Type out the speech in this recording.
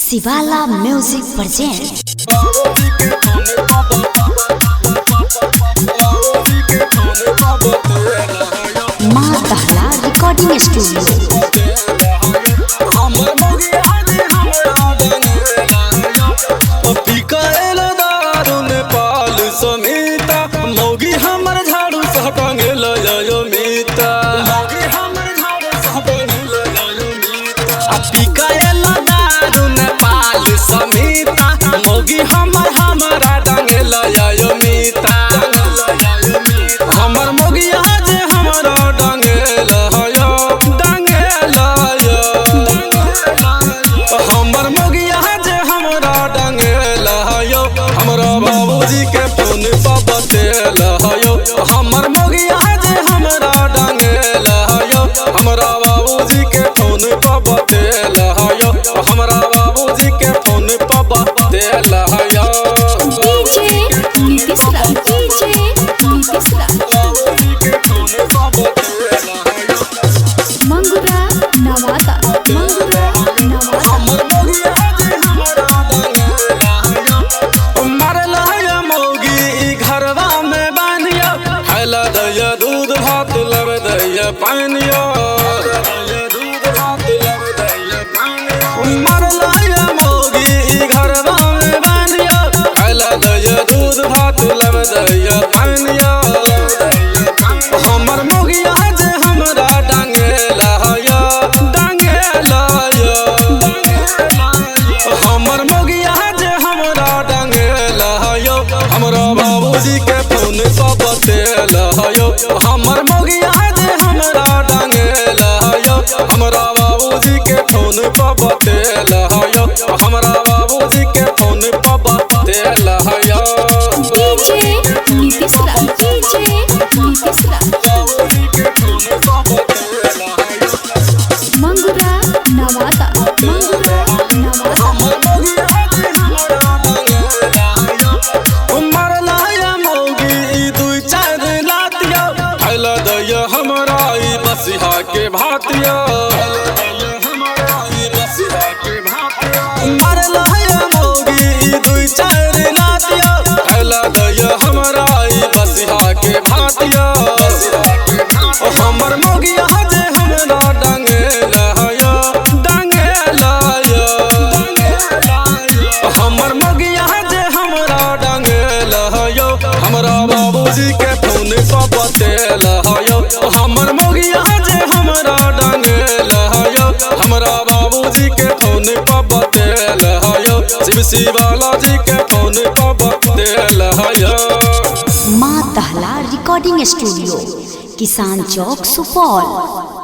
शिवाला music present माँ दहला रिकॉर्डिंग स्टूडियो। मौगी हमर झाड़ू सहटंगे लयो मीता पिकाएला दारू नेपाल समीता मौगी हमर हमरा डंगे लयो मीता हमर मौगी आज हमरा डंगे लयो हमर मौगी आज हमरा डंगे लयो हमरा बाबूजी के फोन पर बतेल हमर मौगी आज हमरा डंगे लयो हमरा बाबूजी के फोन पर बतेल हमरा बाबूजी के फोन पर बतेल मंगुरा नवादा दूध भात लब दैया पानिया मरला मौगी घरवा में बानिया खैला दैया दूध भात लब दैया पानिया हमर मौगी आज हमरा डांगे लहया हमर मौगी आज हमरा डांगे लहयो हमरा बाबूजी के फोन पर बतेल हमर मौगी आज हमरा डांगे लयो हमरा बाबूजी के फोन पर बतेल हमरा बाबूजी के फोन पर बतेल मंगुरा नवादा हमरा बसिहा के भातिया मरला मौगी दुई चार लातिया खैला दैया हमरा बसिहा के भातिया हमर मौगी आज हमरा डंगे लयो हमर मौगी आज हमरा डंगे लयो हमरा बाबूजी के फोन पर बतेल हमर मौगी आज हमरा डंगे लयो हमरा बाबूजी के फोन पर बतेल शिवाला जी के फोन पर बतेल माँ दहला रिकॉर्डिंग स्टूडियो, किसान चौक, सुपौल।